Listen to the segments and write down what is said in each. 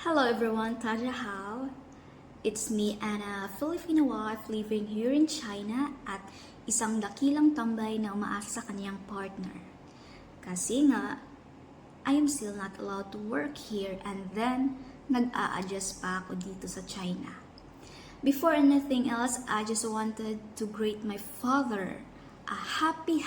Hello everyone, Tajahao. It's me, Anna, Filipino wife living here in China at isang dakilang tambay na umaasa sa kanyang partner. Kasi nga, I am still not allowed to work here and then nag-a-adjust pa ako dito sa China. Before anything else, I just wanted to greet my father a happy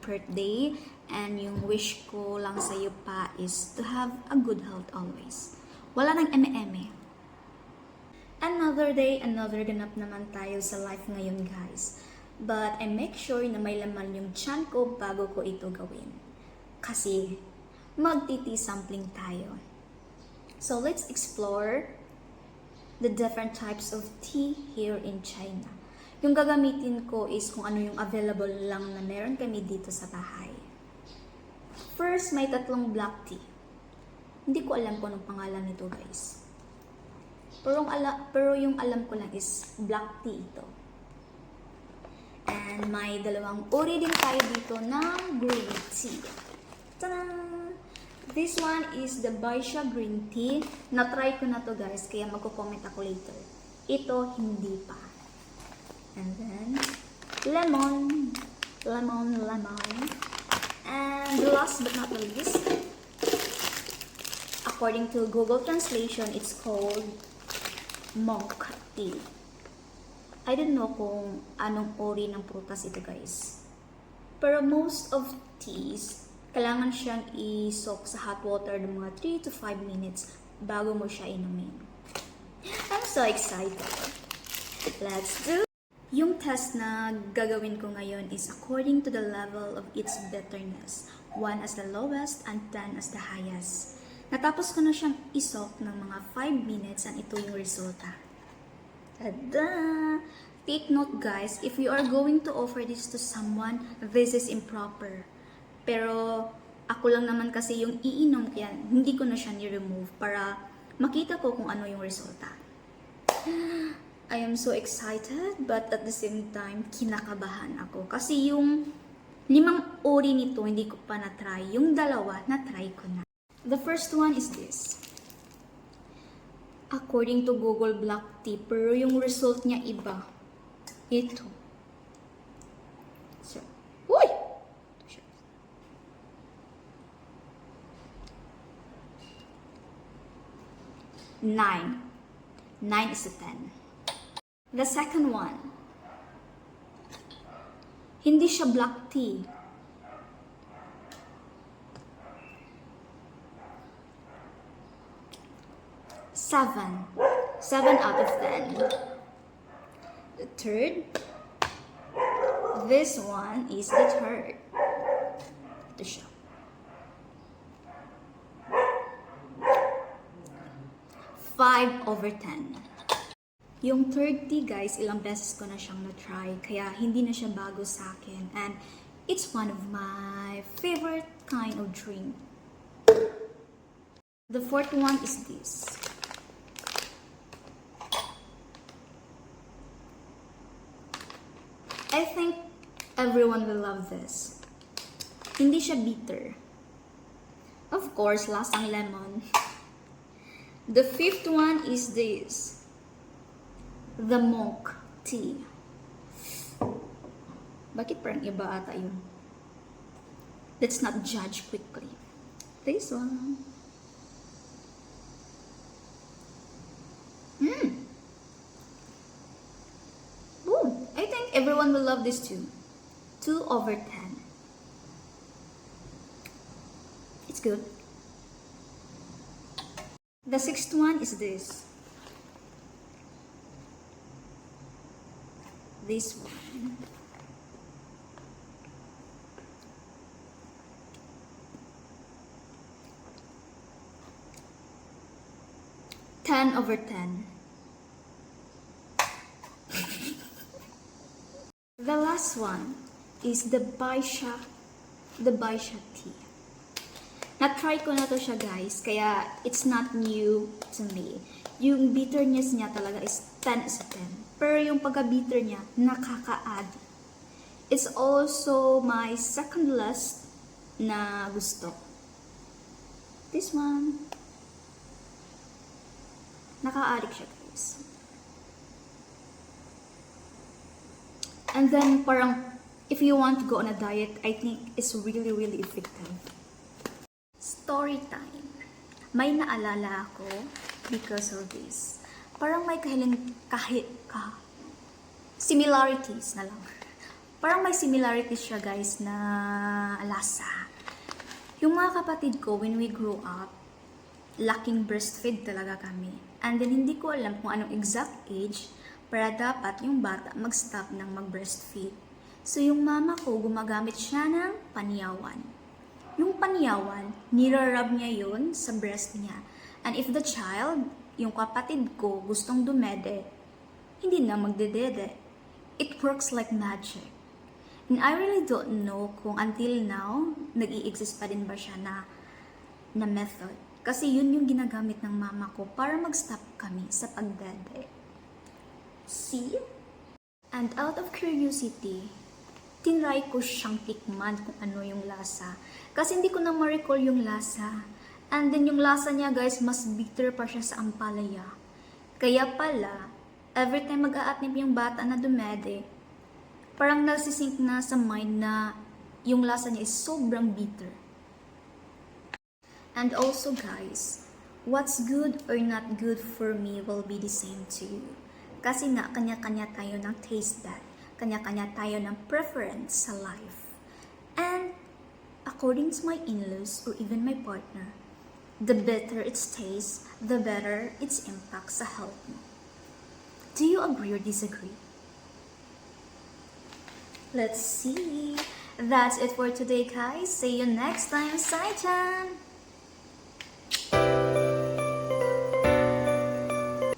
birthday, and yung wish ko lang sa iyo pa is to have a good health always. Wala nang eme-eme. Another day, another ganap naman tayo sa life ngayon, guys. But I make sure na may laman yung tiyan ko bago ko ito gawin. Kasi magti-tea sampling tayo. So let's explore the different types of tea here in China. Yung gagamitin ko is kung ano yung available lang na meron kami dito sa bahay. First, may tatlong black tea. Hindi ko alam kung anong pangalan nito, guys. Pero yung alam ko lang is black tea ito. And may dalawang uri din tayo dito ng green tea. Ta-da! This one is the Baisha green tea. Na-try ko na to, guys, kaya magko-comment ako later. Ito, hindi pa. And then, lemon. And last but not least, according to Google Translation, it's called monk tea. I don't know kung anong uri ng prutas ito, guys. Pero most of teas, kailangan siyang i-soak sa hot water ng mga 3 to 5 minutes bago mo siya inumin. I'm so excited. Let's do. Yung test na gagawin ko ngayon is according to the level of its bitterness. 1 as the lowest and 10 as the highest. Natapos ko na siyang isok ng mga 5 minutes and ito yung resulta. Tada! Take note, guys, if you are going to offer this to someone, this is improper. Pero ako lang naman kasi yung iinom kaya hindi ko na siya ni-remove para makita ko kung ano yung resulta. I am so excited but at the same time kinakabahan ako kasi yung 5 uri nito hindi ko pa na-try. Yung 2 na-try ko na. The first one is this. According to Google Black Tea, pero yung result niya iba. Ito. So, uy! 9. 9 is a 10. The second one. Hindi siya black tea. 7. 7 out of 10. The third. This one is the third. Ito siya. 5 over 10. Yung third tea, guys, ilang beses ko na siyang na-try, kaya hindi na siya bago sa akin. And it's one of my favorite kind of drink. The fourth one is this. I think everyone will love this. Hindi siya bitter. Of course, lasang lemon. The fifth one is this. The monk tea. Bakit parang iba ata yun? Let's not judge quickly. This one. Boom! I think everyone will love this too. 2 over 10. It's good. The sixth one is this. This one. Ten over 10. The last one is the Baisha tea. Na-try ko na to siya, guys, kaya it's not new to me. Yung bitterness niya talaga is 10 is 10. Pero yung pagka-bitter niya, nakaka-add. It's also my second last na gusto. This one. Naka-addict siya guys. And then parang if you want to go on a diet, I think it's really really effective. Story time. May naalala ako because of this. Parang may similarities na lang. Parang may similarities siya guys na lasa. Yung mga kapatid ko, when we grew up, laking breastfeed talaga kami. And then hindi ko alam kung anong exact age para dapat yung bata mag-stop ng mag-breastfeed. So yung mama ko, gumagamit siya ng panyawan. Yung panyawan, nirarub niya yun sa breast niya. And if the child, yung kapatid ko, gustong dumede, hindi na magdedede. It works like magic. And I really don't know kung until now, nag-i-exist pa din ba siya na method. Kasi yun yung ginagamit ng mama ko para mag-stop kami sa pagdede. See? And out of curiosity, tinry ko siyang tikman kung ano yung lasa. Kasi hindi ko na ma-recall yung lasa. And then yung lasa niya guys, mas bitter pa siya sa ampalaya. Kaya pala, every time mag-aatnip yung bata na dumede, parang nasisink na sa mind na yung lasa niya is sobrang bitter. And also guys, what's good or not good for me will be the same to you. Kasi nga, kanya-kanya tayo ng taste bud. Kanya-kanya tayo ng preference sa life. And according to my in-laws or even my partner, the better its taste, the better its impact sa health mo. Do you agree or disagree? Let's see. That's it for today guys. See you next time. Sai-chan!